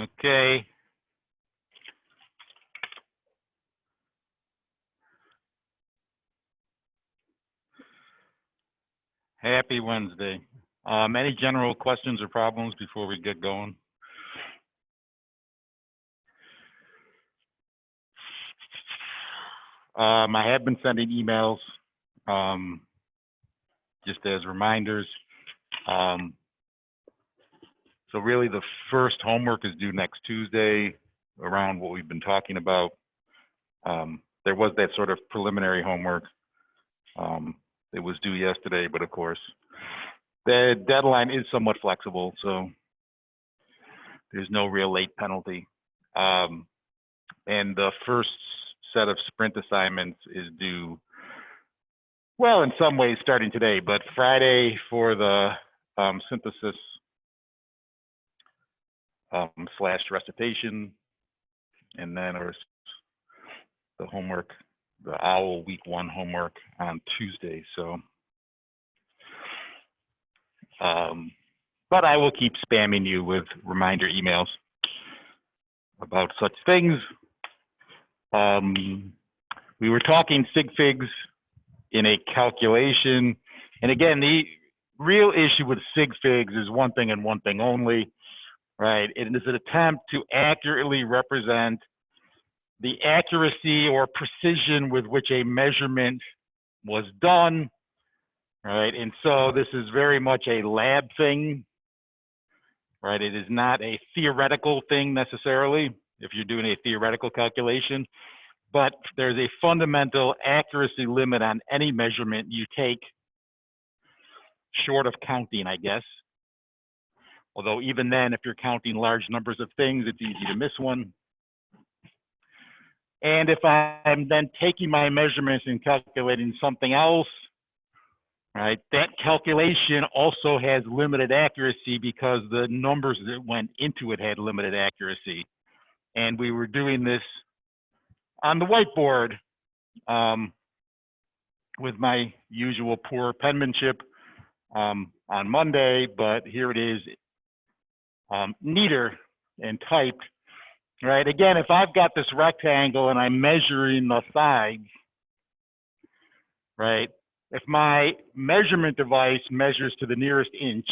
Okay. Happy Wednesday. Any general questions or problems before we get going? I have been sending emails just as reminders. So really the first homework is due next Tuesday around what we've been talking about. There was that sort of preliminary homework. It was due yesterday, but of course, the deadline is somewhat flexible, so there's no real late penalty. And the first set of sprint assignments is due, well, in some ways starting today, but Friday for the synthesis slash recitation, and then the homework, the OWL week 1 homework on Tuesday. So, but I will keep spamming you with reminder emails about such things. We were talking sig figs in a calculation. And again, the real issue with sig figs is one thing and one thing only, right? It is an attempt to accurately represent the accuracy or precision with which a measurement was done, right? And so this is very much a lab thing, right? It is not a theoretical thing necessarily, if you're doing a theoretical calculation, but there's a fundamental accuracy limit on any measurement you take, short of counting, I guess. Although even then, if you're counting large numbers of things, it's easy to miss one. And if I'm then taking my measurements and calculating something else, right, that calculation also has limited accuracy because the numbers that went into it had limited accuracy. And we were doing this on the whiteboard with my usual poor penmanship on Monday, but here it is neater and typed, right? Again, if I've got this rectangle and I'm measuring the sides, right? If my measurement device measures to the nearest inch,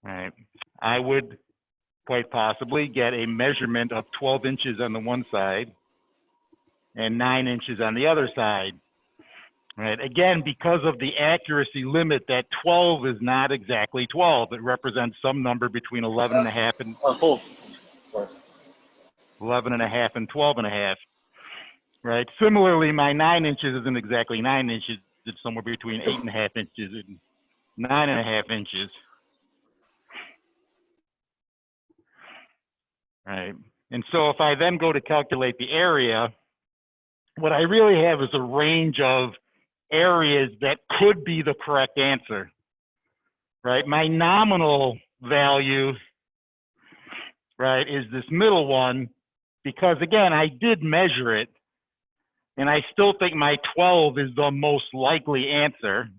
right, I would quite possibly get a measurement of 12 inches on the one side and 9 inches on the other side. Right. Again, because of the accuracy limit, that 12 is not exactly 12. It represents some number between 11 and a half and 11 and a half and 12 and a half. Right. Similarly, my 9 inches isn't exactly 9 inches. It's somewhere between 8.5 inches and 9.5 inches. Right. And so if I then go to calculate the area, what I really have is a range of areas that could be the correct answer, right? My nominal value, right, is this middle one, because again, I did measure it, and I still think my 12 is the most likely answer,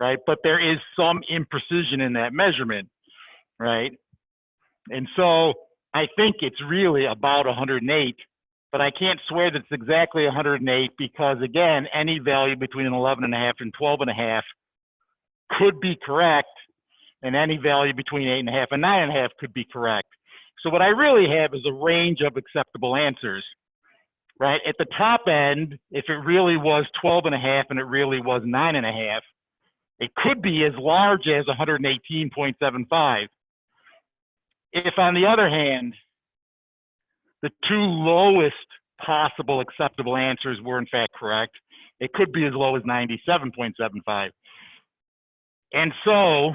right? But there is some imprecision in that measurement, right? And so I think it's really about 108, but I can't swear that it's exactly 108 because, again, any value between an 11.5 and 12.5 could be correct, and any value between 8.5 and 9.5 could be correct. So what I really have is a range of acceptable answers, right? At the top end, if it really was 12.5 and it really was 9.5, it could be as large as 118.75. If, on the other hand, the two lowest possible acceptable answers were in fact correct, it could be as low as 97.75. And so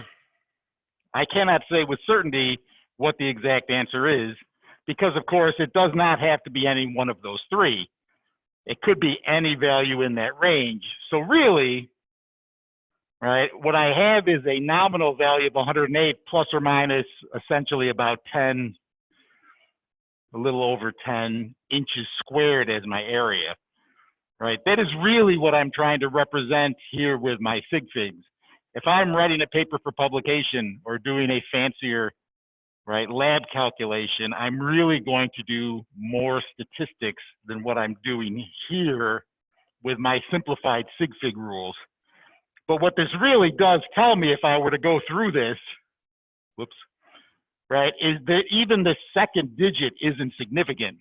I cannot say with certainty what the exact answer is, because of course it does not have to be any one of those three. It could be any value in that range. So really, right, what I have is a nominal value of 108 plus or minus essentially about 10, a little over 10 inches squared as my area, right? That is really what I'm trying to represent here with my sig figs. If I'm writing a paper for publication or doing a fancier right, lab calculation, I'm really going to do more statistics than what I'm doing here with my simplified sig fig rules. But what this really does tell me, if I were to go through this, whoops, right, is that even the second digit isn't significant,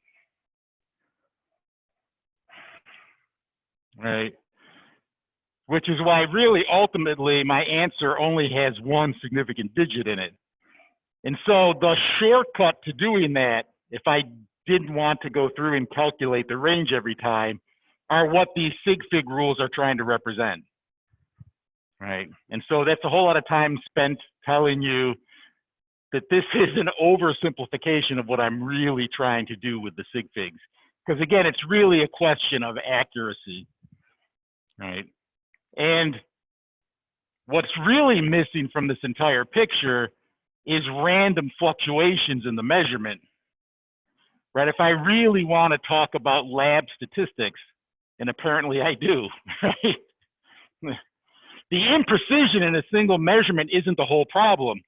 right? Which is why really ultimately my answer only has one significant digit in it. And so the shortcut to doing that, if I didn't want to go through and calculate the range every time, are what these sig fig rules are trying to represent, right? And so that's a whole lot of time spent telling you that this is an oversimplification of what I'm really trying to do with the sig figs. Because again, it's really a question of accuracy, right? And what's really missing from this entire picture is random fluctuations in the measurement, right? If I really want to talk about lab statistics, and apparently I do, right? The imprecision in a single measurement isn't the whole problem,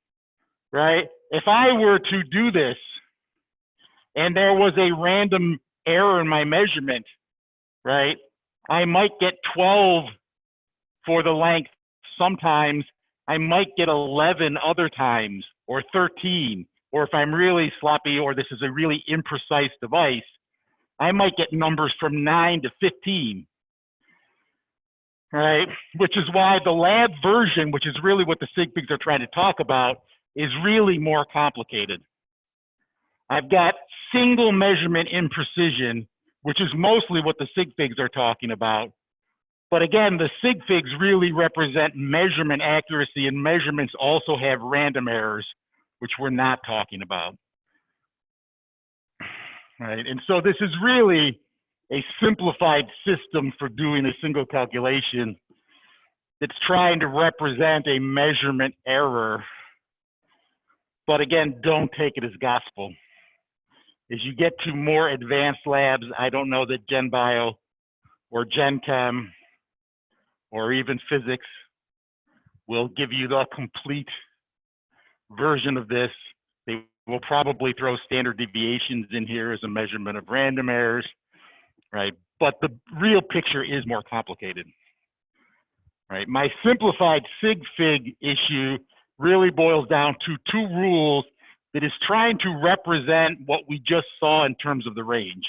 right? If I were to do this and there was a random error in my measurement, right, I might get 12 for the length sometimes, I might get 11 other times, or 13, or if I'm really sloppy or this is a really imprecise device, I might get numbers from 9 to 15, right? Which is why the lab version, which is really what the sig figs are trying to talk about, is really more complicated. I've got single measurement imprecision, which is mostly what the sig figs are talking about. But again, the sig figs really represent measurement accuracy, and measurements also have random errors, which we're not talking about. Right? And so this is really a simplified system for doing a single calculation that's trying to represent a measurement error. But again, don't take it as gospel. As you get to more advanced labs, I don't know that Gen Bio or Gen Chem or even physics will give you the complete version of this. They will probably throw standard deviations in here as a measurement of random errors, right? But the real picture is more complicated, right? My simplified sig fig issue really boils down to two rules that is trying to represent what we just saw in terms of the range.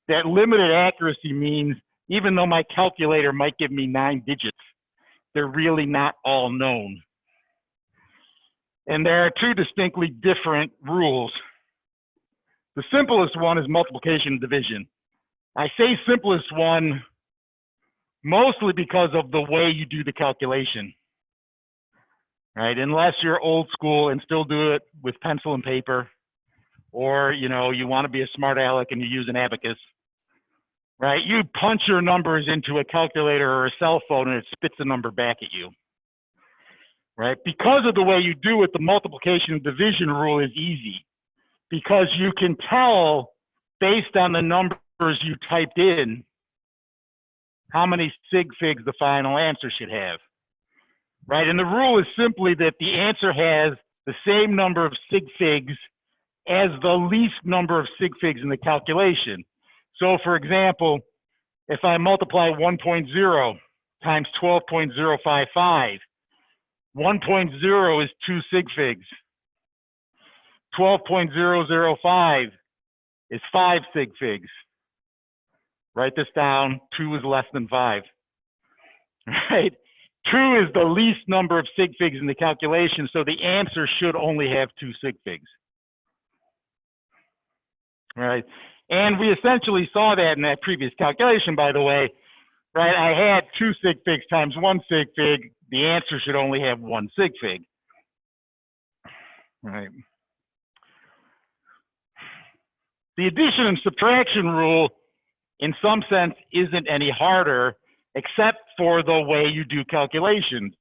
That limited accuracy means even though my calculator might give me 9 digits, they're really not all known. And there are two distinctly different rules. The simplest one is multiplication and division. I say simplest one mostly because of the way you do the calculation, right? Unless you're old school and still do it with pencil and paper, or you want to be a smart aleck and you use an abacus, right? You punch your numbers into a calculator or a cell phone and it spits a number back at you, right? Because of the way you do it, the multiplication and division rule is easy because you can tell based on the numbers you typed in how many sig figs the final answer should have, right? And the rule is simply that the answer has the same number of sig figs as the least number of sig figs in the calculation. So for example, if I multiply 1.0 times 12.055, 1.0 is 2 sig figs. 12.005 is 5 sig figs. Write this down, 2 is less than 5, right? 2 is the least number of sig figs in the calculation, so the answer should only have 2 sig figs, right? And we essentially saw that in that previous calculation, by the way, right? I had 2 sig figs times 1 sig fig. The answer should only have 1 sig fig, right? The addition and subtraction rule, in some sense, isn't any harder, except for the way you do calculations,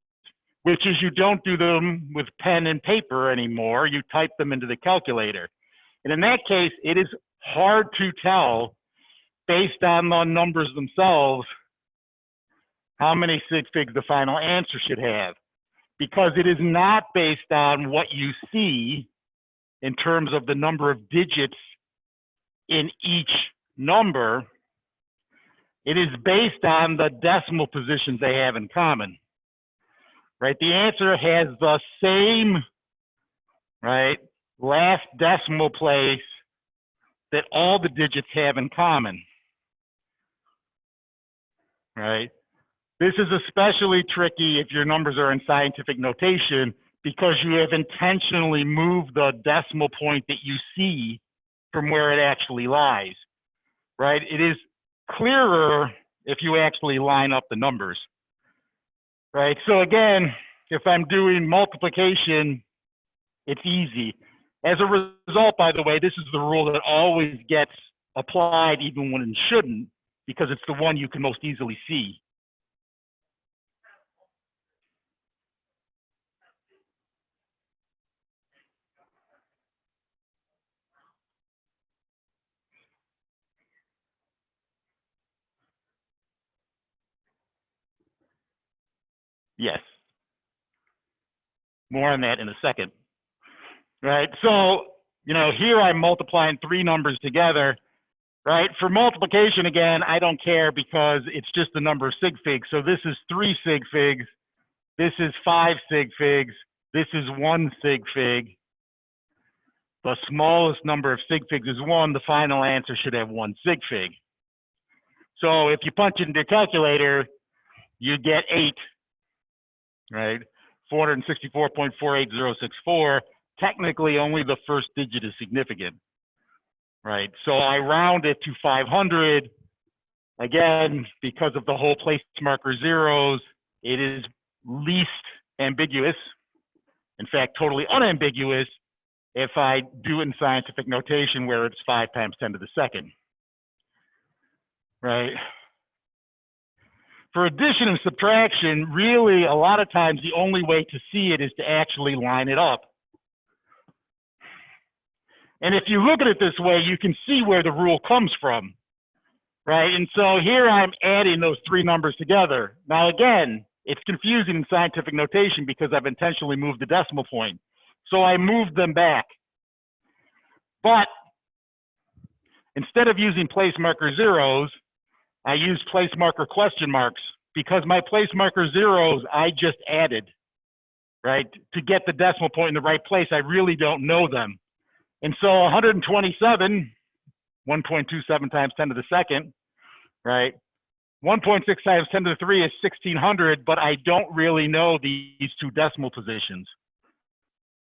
which is you don't do them with pen and paper anymore. You type them into the calculator. And in that case, it is hard to tell based on the numbers themselves how many sig figs the final answer should have. because it is not based on what you see in terms of the number of digits in each number. It is based on the decimal positions they have in common, right? The answer has the same, right, last decimal place that all the digits have in common, right? This is especially tricky if your numbers are in scientific notation because you have intentionally moved the decimal point that you see from where it actually lies, right? It is clearer if you actually line up the numbers, right? So again, if I'm doing multiplication, it's easy. As a result, by the way, this is the rule that always gets applied even when it shouldn't, because it's the one you can most easily see. Yes. More on that in a second. Right, so, you know, here I'm multiplying three numbers together, right? For multiplication, again, I don't care because it's just the number of sig figs. So this is 3 sig figs, this is 5 sig figs, this is 1 sig fig. The smallest number of sig figs is 1, the final answer should have 1 sig fig. So if you punch it into your calculator, you get 8, right? 464.48064. Technically, only the first digit is significant, right? So I round it to 500. Again, because of the whole place marker zeros, it is least ambiguous. In fact, totally unambiguous if I do it in scientific notation where it's 5 times 10 to the second, right? For addition and subtraction, really, a lot of times the only way to see it is to actually line it up. And if you look at it this way, you can see where the rule comes from, right? And so here I'm adding those three numbers together. Now, again, it's confusing in scientific notation because I've intentionally moved the decimal point. So I moved them back. But instead of using place marker zeros, I use place marker question marks because my place marker zeros I just added, right? To get the decimal point in the right place, I really don't know them. And so 127, 1.27 times 10 to the second, right? 1.6 times 10 to the 3 is 1600, but I don't really know these two decimal positions,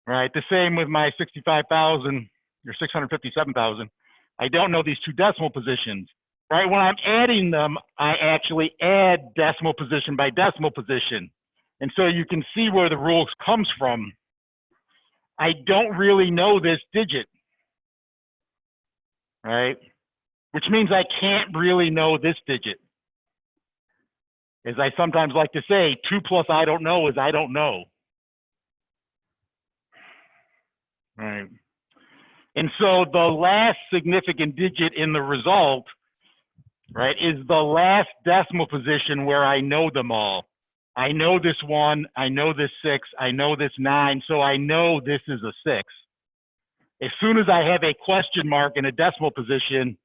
right? The same with my 65,000 or 657,000. I don't know these two decimal positions, right? When I'm adding them, I actually add decimal position by decimal position. And so you can see where the rule comes from. I don't really know this digit, right? Which means I can't really know this digit. As I sometimes like to say, 2 plus I don't know is I don't know. Right. And so the last significant digit in the result, right, is the last decimal position where I know them all. I know this 1, I know this 6, I know this 9, so I know this is a 6. As soon as I have a question mark in a decimal position,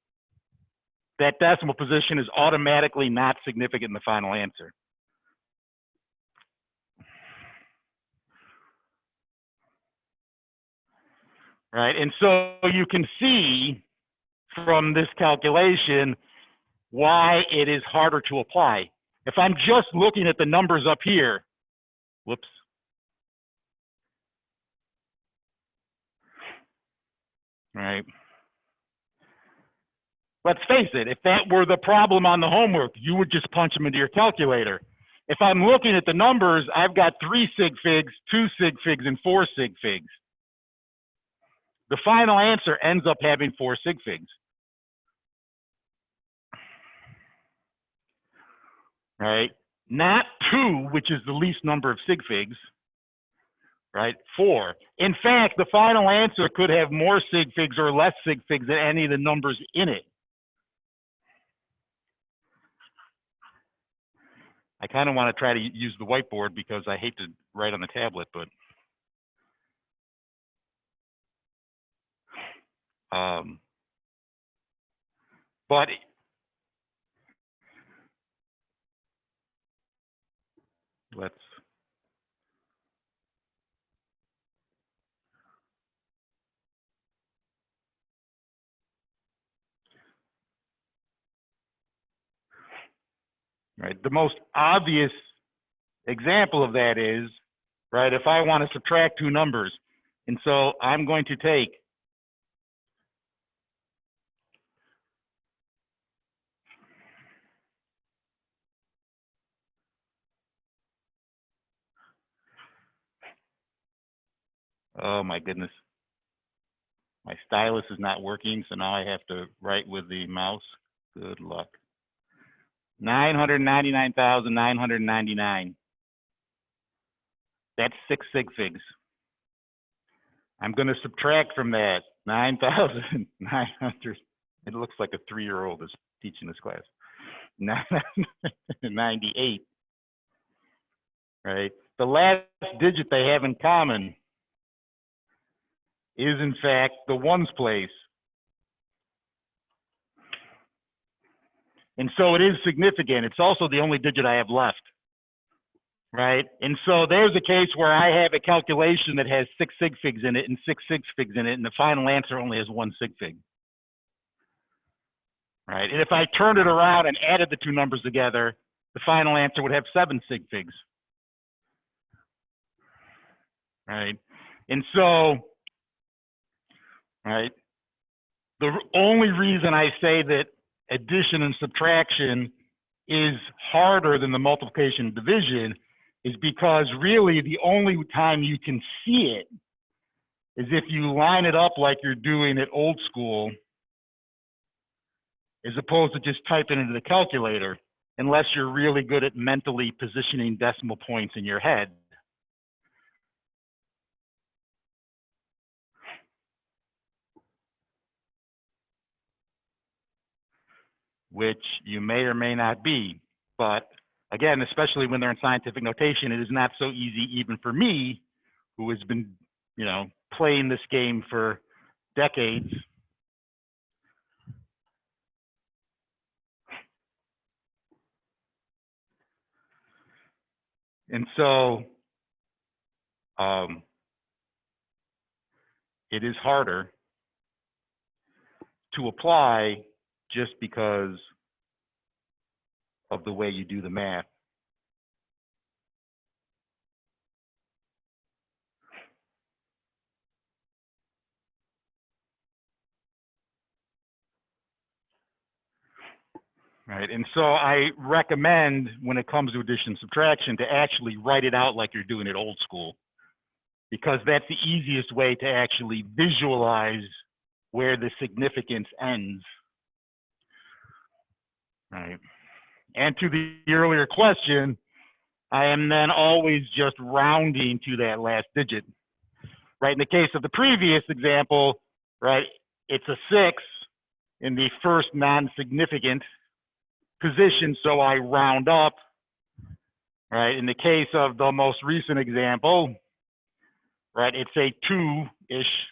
that decimal position is automatically not significant in the final answer. Right, and so you can see from this calculation why it is harder to apply. If I'm just looking at the numbers up here, whoops. Right. Let's face it, if that were the problem on the homework, you would just punch them into your calculator. If I'm looking at the numbers, I've got 3 sig figs, 2 sig figs, and 4 sig figs. The final answer ends up having 4 sig figs. Right? Not 2, which is the least number of sig figs, right? 4. In fact, the final answer could have more sig figs or less sig figs than any of the numbers in it. I kind of want to try to use the whiteboard because I hate to write on the tablet, but let's, right, the most obvious example of that is, right, if I want to subtract two numbers, and so I'm going to take oh my goodness, my stylus is not working, so now I have to write with the mouse. Good luck. 999,999. That's 6 sig figs. I'm going to subtract from that 9,900. It looks like a 3-year-old is teaching this class. 98. Right? The last digit they have in common is, in fact, the ones place. And so it is significant. It's also the only digit I have left. Right? And so there's a case where I have a calculation that has 6 sig figs in it and 6 sig figs in it, and the final answer only has 1 sig fig. Right? And if I turned it around and added the two numbers together, the final answer would have 7 sig figs. Right? And so, right, the only reason I say that addition and subtraction is harder than the multiplication and division is because really the only time you can see it is if you line it up like you're doing at old school, as opposed to just typing into the calculator, unless you're really good at mentally positioning decimal points in your head. Which you may or may not be. But again, especially when they're in scientific notation, it is not so easy even for me, who has been, you know, playing this game for decades. And so it is harder to apply just because of the way you do the math. Right, and so I recommend when it comes to addition and subtraction to actually write it out like you're doing it old school, because that's the easiest way to actually visualize where the significance ends. Right. And to the earlier question, I am then always just rounding to that last digit. Right, in the case of the previous example, right, it's a 6 in the first non-significant position, so I round up. Right, in the case of the most recent example, right, it's a 2-ish,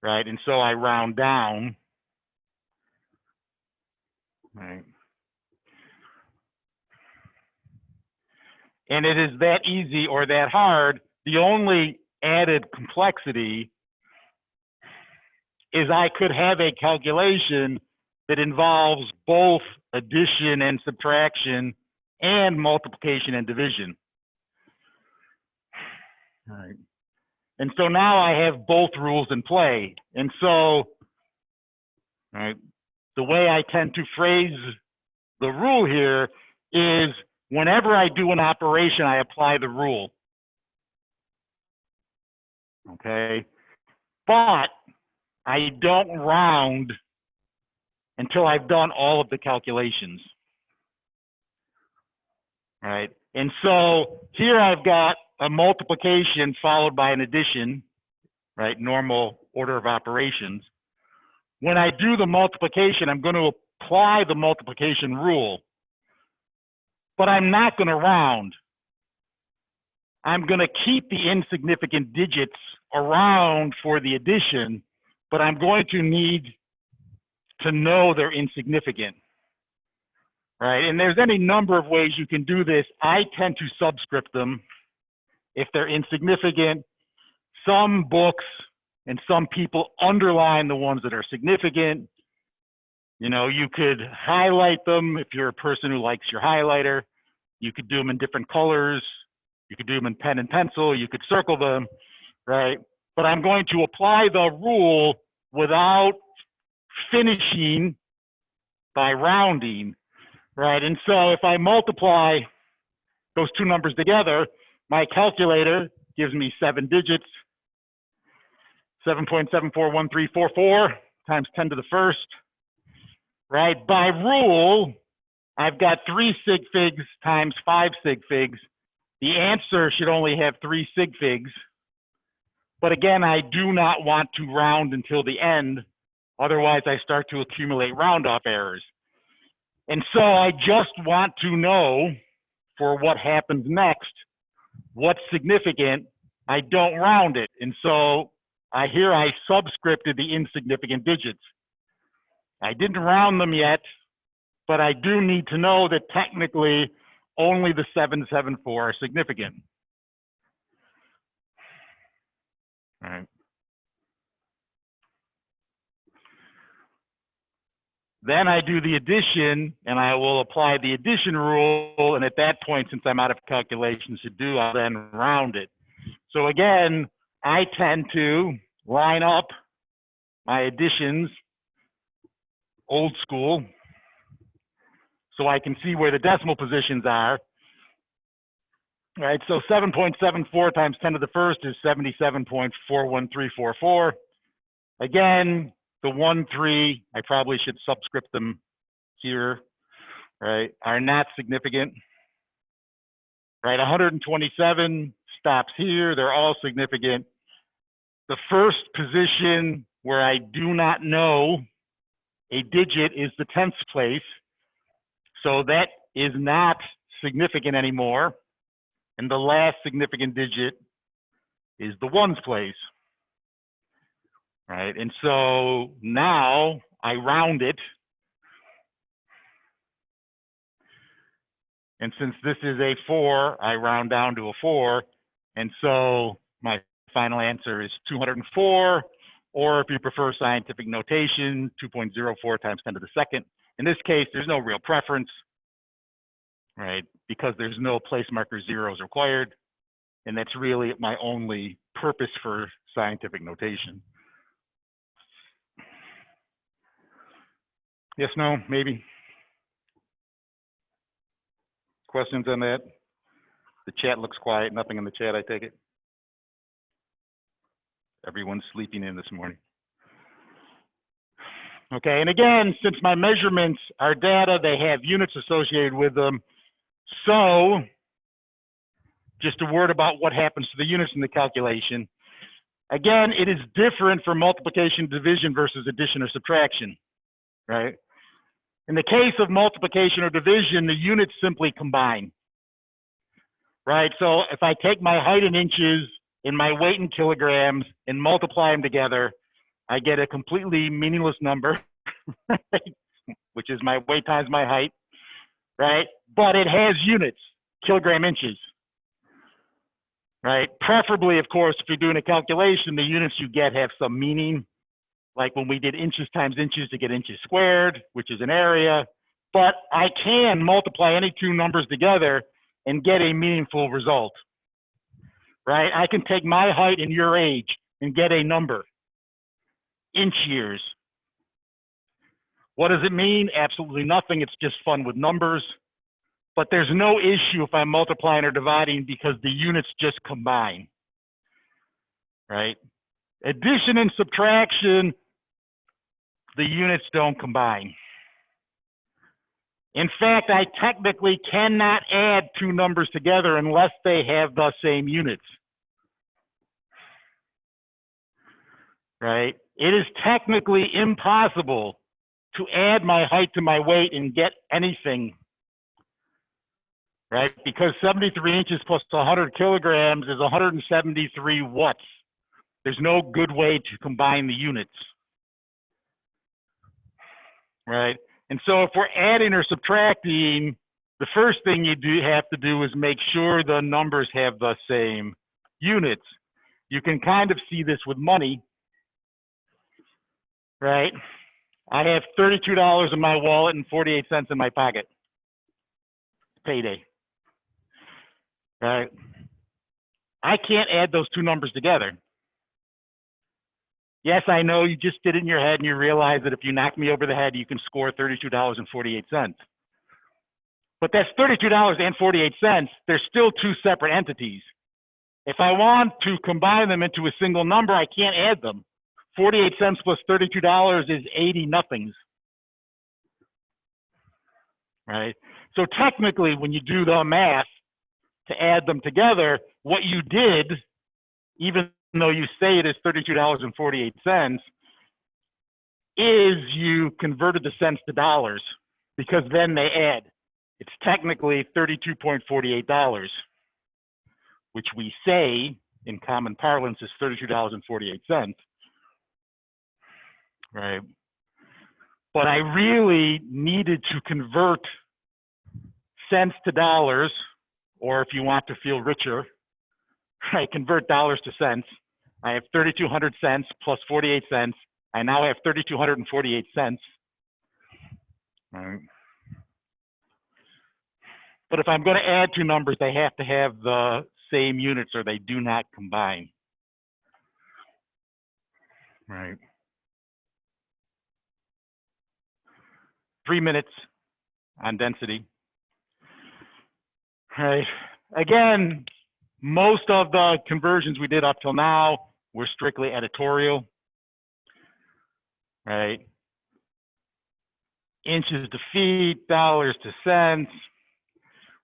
right, and so I round down. Right. And it is that easy or that hard. The only added complexity is I could have a calculation that involves both addition and subtraction and multiplication and division. All right. And so now I have both rules in play. And so, all right, the way I tend to phrase the rule here is whenever I do an operation, I apply the rule. Okay. But I don't round until I've done all of the calculations. Right. And so here I've got a multiplication followed by an addition, right? Normal order of operations. When I do the multiplication, I'm going to apply the multiplication rule. but I'm not going to round. I'm going to keep the insignificant digits around for the addition, but I'm going to need to know they're insignificant, right? And there's any number of ways you can do this. I tend to subscript them if they're insignificant. Some books and some people underline the ones that are significant. You know, you could highlight them if you're a person who likes your highlighter. You could do them in different colors. You could do them in pen and pencil. You could circle them, right? But I'm going to apply the rule without finishing by rounding, right? And so if I multiply those two numbers together, my calculator gives me 7 digits, 7.741344 times 10 to the first, right? By rule, I've got 3 sig figs times 5 sig figs. The answer should only have 3 sig figs. But again, I do not want to round until the end. Otherwise, I start to accumulate round-off errors. And so I just want to know for what happens next, what's significant. I don't round it. And so I subscripted the insignificant digits. I didn't round them yet, but I do need to know that technically only the 774 are significant. All right. Then I do the addition, and I will apply the addition rule. And at that point, since I'm out of calculations to do, I'll then round it. So again, I tend to line up my additions old school so I can see where the decimal positions are. All right, so 7.74 times 10 to the first is 77.41344. Again, the 1, 3, I probably should subscript them here, right, are not significant. Right, 127 stops here, they're all significant. The first position where I do not know a digit is the 10th place. So that is not significant anymore. And the last significant digit is the ones place. Right, and so now I round it. And since this is a 4, I round down to a 4. And so my final answer is 204, or if you prefer scientific notation, 2.04 times 10 to the second. In this case, there's no real preference, right? Because there's no place marker zeros required. And that's really my only purpose for scientific notation. Yes, no, maybe? Questions on that? The chat looks quiet. Nothing in the chat, I take it. Everyone's sleeping in this morning. Okay, and again, since my measurements are data, they have units associated with them. So just a word about what happens to the units in the calculation. Again, it is different for multiplication, division versus addition or subtraction, right? In the case of multiplication or division, the units simply combine, right? So if I take my height in inches and my weight in kilograms and multiply them together, I get a completely meaningless number, right? Which is my weight times my height, right? But it has units, kilogram, inches, right? Preferably, of course, if you're doing a calculation, the units you get have some meaning. Like when we did inches times inches to get inches squared, which is an area. But I can multiply any two numbers together and get a meaningful result, right? I can take my height and your age and get a number, inch years. What does it mean? Absolutely nothing. It's just fun with numbers. But there's no issue if I'm multiplying or dividing because the units just combine, right? Addition and subtraction, the units don't combine. In fact, I technically cannot add two numbers together unless they have the same units, right? It is technically impossible to add my height to my weight and get anything right? Because 73 inches plus 100 kilograms is 173 watts. There's no good way to combine the units, right? And so if we're adding or subtracting, the first thing you have to do is make sure the numbers have the same units. You can kind of see this with money, right? I have $32 in my wallet and 48 cents in my pocket. Payday, right? I can't add those two numbers together. Yes, I know you just did it in your head and you realize that if you knock me over the head, you can score $32.48. But that's $32.48. They're still two separate entities. If I want to combine them into a single number, I can't add them. 48 cents plus $32 is 80 nothings, right? So technically, when you do the math to add them together, what you did, even though you say it is $32.48, is you converted the cents to dollars, because then they add. It's technically $32.48, which we say in common parlance is $32.48, right? But I really needed to convert cents to dollars, or if you want to feel richer, right, convert dollars to cents. I have 3,200 cents plus 48 cents. I now have 3,248 cents. Right. But if I'm going to add two numbers, they have to have the same units or they do not combine. Right. 3 minutes on density. Right. Again, most of the conversions we did up till now were strictly editorial. Right. Inches to feet, dollars to cents.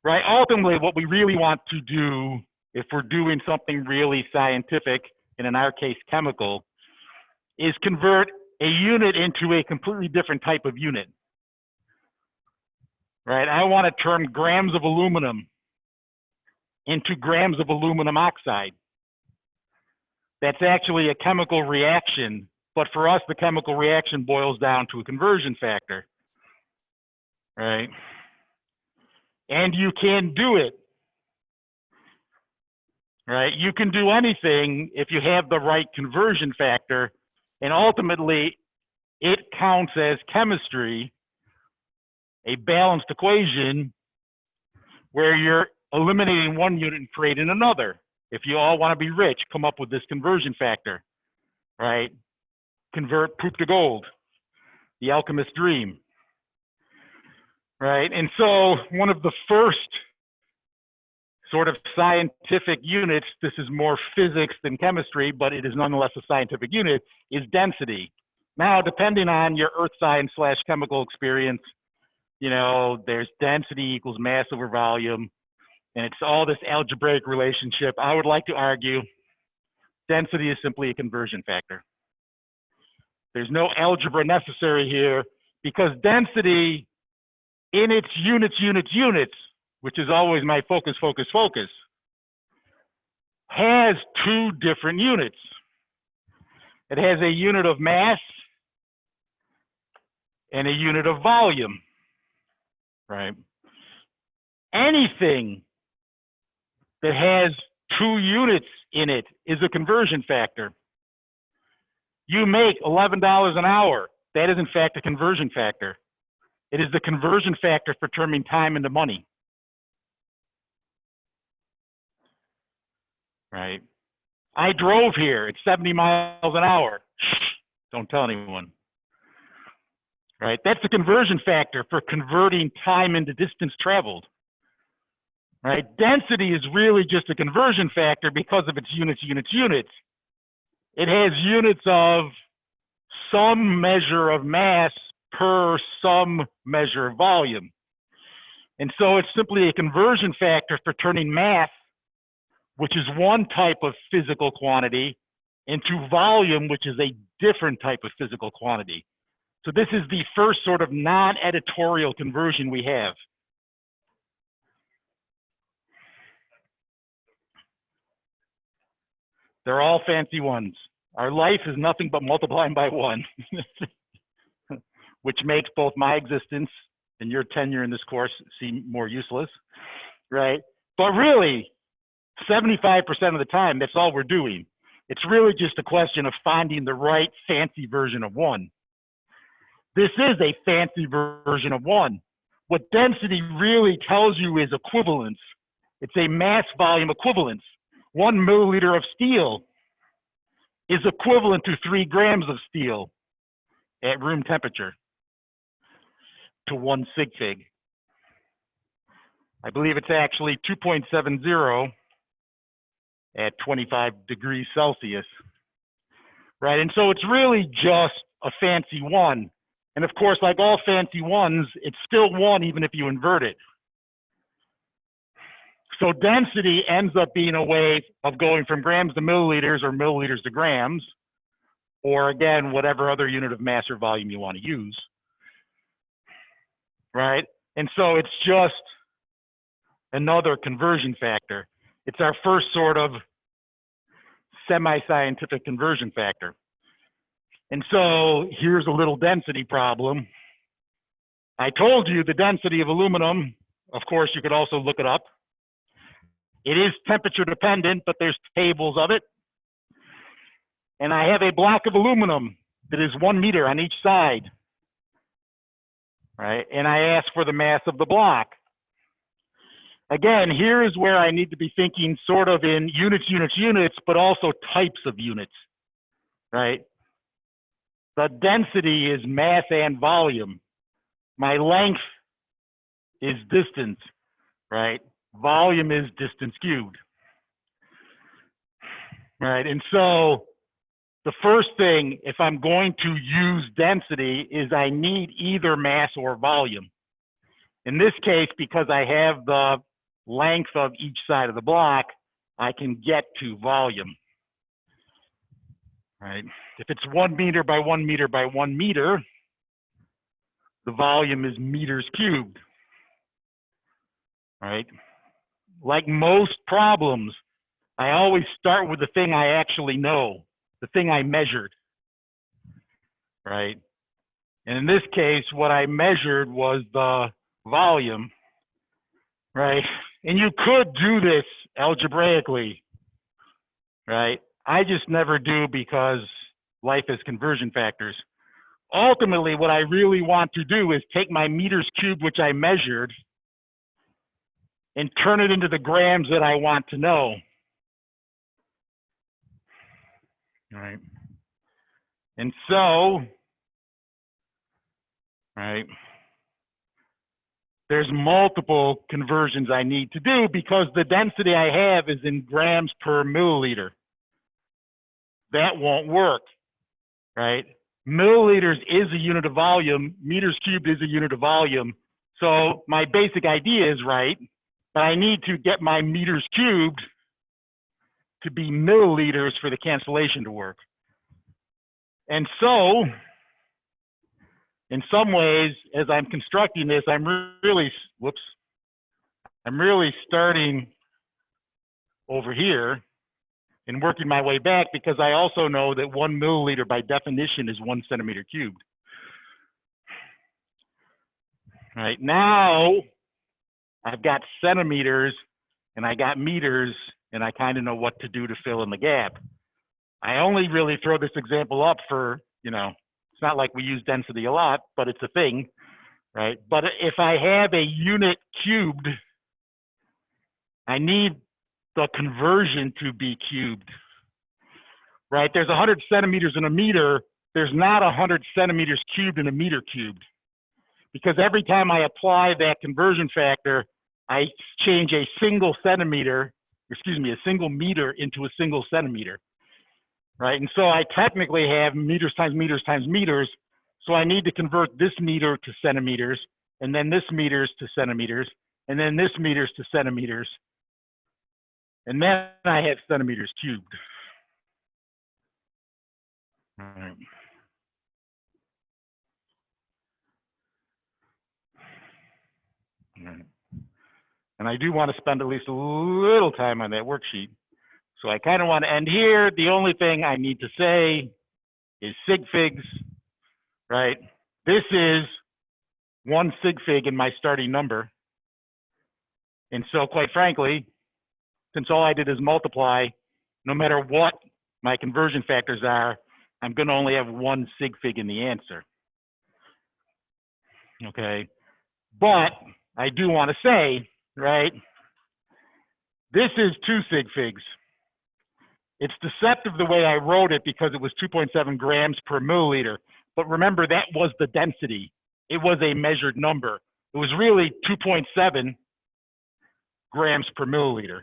Right. Ultimately, what we really want to do, if we're doing something really scientific, and in our case, chemical, is convert a unit into a completely different type of unit. Right. I want to turn grams of aluminum into grams of aluminum oxide. That's actually a chemical reaction, but for us, the chemical reaction boils down to a conversion factor. Right. And you can do it, right? You can do anything if you have the right conversion factor, and ultimately it counts as chemistry, a balanced equation where you're eliminating one unit and creating another. If you all want to be rich, come up with this conversion factor, right? Convert poop to gold, the alchemist's dream. Right, and so one of the first sort of scientific units, this is more physics than chemistry, but it is nonetheless a scientific unit, is density. Now, depending on your earth science / chemical experience, you know, there's density equals mass over volume, and it's all this algebraic relationship. I would like to argue density is simply a conversion factor. There's no algebra necessary here, because density in its units, which is always my focus, has two different units. It has a unit of mass and a unit of volume, right? Anything that has two units in it is a conversion factor. You make $11 an hour. That is in fact a conversion factor. It is the conversion factor for turning time into money. Right? I drove here at 70 miles an hour. Don't tell anyone. Right? That's the conversion factor for converting time into distance traveled. Right? Density is really just a conversion factor because of its units. It has units of some measure of mass per some measure of volume. And so it's simply a conversion factor for turning mass, which is one type of physical quantity, into volume, which is a different type of physical quantity. So this is the first sort of non-editorial conversion we have. They're all fancy ones. Our life is nothing but multiplying by one, which makes both my existence and your tenure in this course seem more useless, right? But really, 75% of the time, that's all we're doing. It's really just a question of finding the right fancy version of one. This is a fancy version of one. What density really tells you is equivalence. It's a mass volume equivalence. 1 milliliter of steel is equivalent to 3 grams of steel at room temperature to 1 sig fig. I believe it's actually 2.70 at 25 degrees Celsius, right? And so it's really just a fancy one. And of course, like all fancy ones, it's still one even if you invert it. So density ends up being a way of going from grams to milliliters or milliliters to grams, or again, whatever other unit of mass or volume you want to use, right? And so it's just another conversion factor. It's our first sort of semi-scientific conversion factor. And so here's a little density problem. I told you the density of aluminum, of course, you could also look it up. It is temperature dependent, but there's tables of it. And I have a block of aluminum that is 1 meter on each side, right? And I ask for the mass of the block. Again, here is where I need to be thinking sort of in units, but also types of units, right? The density is mass and volume. My length is distance, right? Volume is distance cubed, right? And so the first thing, if I'm going to use density, is I need either mass or volume. In this case, because I have the length of each side of the block, I can get to volume, right? If it's 1 meter by 1 meter by 1 meter, the volume is meters cubed, right? Like most problems, I always start with the thing I actually know, the thing I measured, right? And in this case, what I measured was the volume, right? And you could do this algebraically, right? I just never do because life is conversion factors. Ultimately, what I really want to do is take my meters cubed, which I measured, and turn it into the grams that I want to know. Right. And so, right, there's multiple conversions I need to do because the density I have is in grams per milliliter. That won't work, right? Milliliters is a unit of volume, meters cubed is a unit of volume. So my basic idea is right, but I need to get my meters cubed to be milliliters for the cancellation to work. And so, in some ways, as I'm constructing this, I'm really starting over here and working my way back because I also know that 1 milliliter by definition is 1 centimeter cubed. Right now, I've got centimeters and I got meters and I kind of know what to do to fill in the gap. I only really throw this example up for, you know, it's not like we use density a lot, but it's a thing, right? But if I have a unit cubed, I need the conversion to be cubed, right? There's 100 centimeters in a meter. There's not 100 centimeters cubed in a meter cubed. Because every time I apply that conversion factor, I change a single centimeter, excuse me, a single meter into a single centimeter, right? And so I technically have meters times meters times meters. So I need to convert this meter to centimeters, and then this meters to centimeters, and then this meters to centimeters. And then I have centimeters cubed. All right. All right. And I do want to spend at least a little time on that worksheet So I kind of want to end here. The only thing I need to say is sig figs, right? This is one sig fig in my starting number. And so quite frankly, since all I did is multiply, no matter what my conversion factors are, I'm going to only have one sig fig in the answer. Okay. But I do want to say, right, this is 2 sig figs. It's deceptive the way I wrote it because it was 2.7 grams per milliliter. But remember, that was the density. It was a measured number. It was really 2.7 grams per milliliter,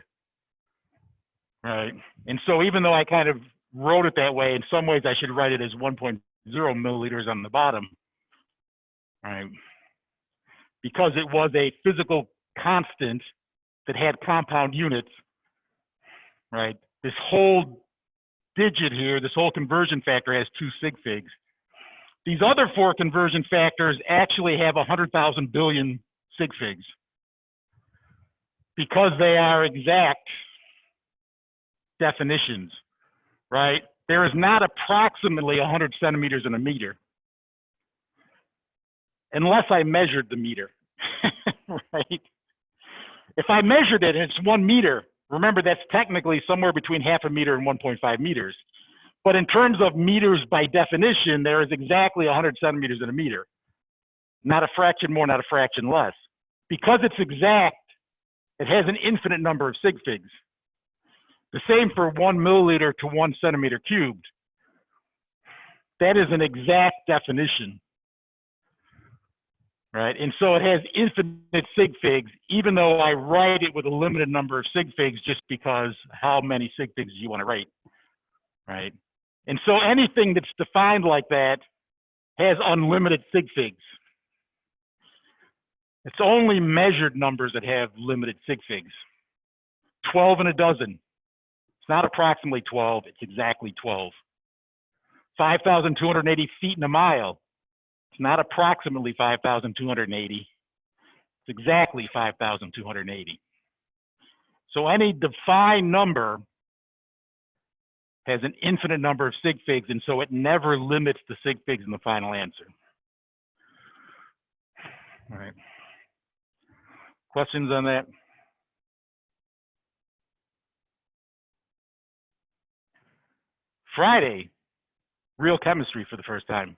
right? And so even though I kind of wrote it that way, in some ways I should write it as 1.0 milliliters on the bottom, right? Because it was a physical constant that had compound units, right? This whole digit here, this whole conversion factor has 2 sig figs. These other 4 conversion factors actually have 100,000 billion sig figs because they are exact definitions, right? There is not approximately 100 centimeters in a meter unless I measured the meter, right? If I measured it and it's 1 meter, remember that's technically somewhere between half a meter and 1.5 meters. But in terms of meters by definition, there is exactly 100 centimeters in a meter. Not a fraction more, not a fraction less. Because it's exact, it has an infinite number of sig figs. The same for 1 milliliter to 1 centimeter cubed. That is an exact definition, right? And so it has infinite sig figs, even though I write it with a limited number of sig figs just because how many sig figs do you want to write, right? And so anything that's defined like that has unlimited sig figs. It's only measured numbers that have limited sig figs. 12 in a dozen. It's not approximately 12, it's exactly 12. 5,280 feet in a mile. It's not approximately 5,280. It's exactly 5,280. So any defined number has an infinite number of sig figs, and so it never limits the sig figs in the final answer. All right. Questions on that? Friday, real chemistry for the first time.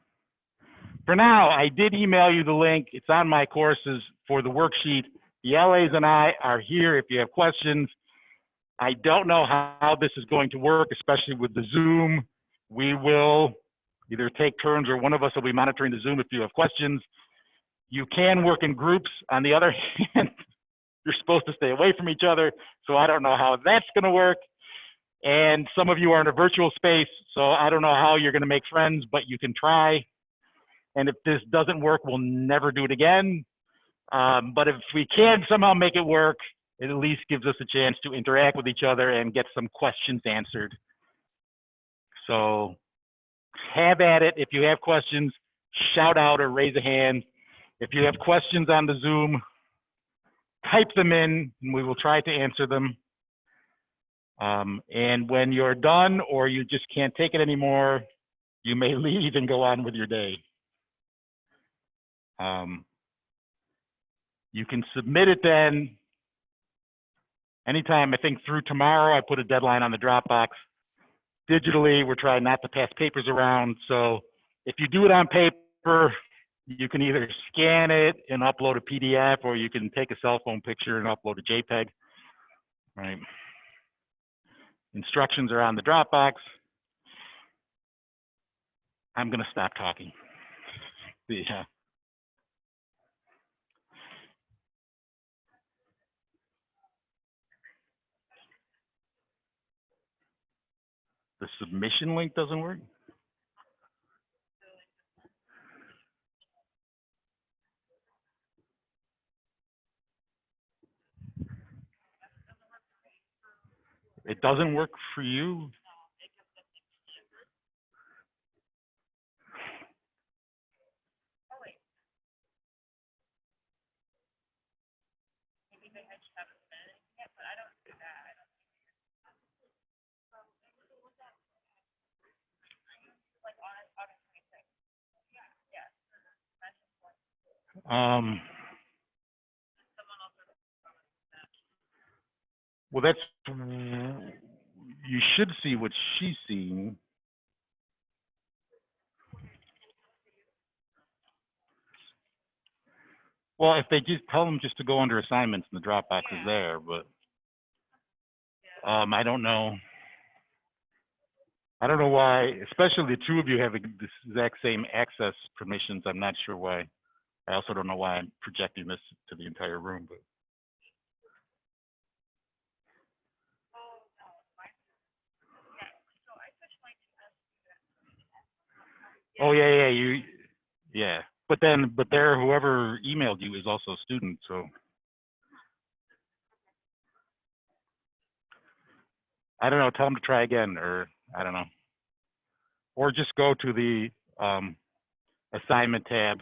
For now, I did email you the link. It's on my courses for the worksheet. The LAs and I are here if you have questions. I don't know how this is going to work, especially with the Zoom. We will either take turns or one of us will be monitoring the Zoom if you have questions. You can work in groups. On the other hand, you're supposed to stay away from each other, so I don't know how that's going to work. And some of you are in a virtual space, so I don't know how you're going to make friends, but you can try. And if this doesn't work, we'll never do it again. But if we can somehow make it work, it at least gives us a chance to interact with each other and get some questions answered. So have at it. If you have questions, shout out or raise a hand. If you have questions on the Zoom, type them in and we will try to answer them. And when you're done or you just can't take it anymore, you may leave and go on with your day. You can submit it then anytime. I think through tomorrow. I put a deadline on the Dropbox. Digitally, we're trying not to pass papers around. So if you do it on paper, you can either scan it and upload a PDF, or you can take a cell phone picture and upload a JPEG, right? Instructions are on the Dropbox. I'm going to stop talking. Yeah. The submission link doesn't work? It doesn't work for you? Well, that's, you should see what she's seeing. Well, if they just tell them just to go under assignments and the Dropbox is there, but I don't know. I don't know why, especially the two of you have the exact same access permissions. I'm not sure why. I also don't know why I'm projecting this to the entire room, but. Oh yeah, yeah. But there, whoever emailed you is also a student, so. I don't know, tell them to try again, or I don't know. Or just go to the assignment tab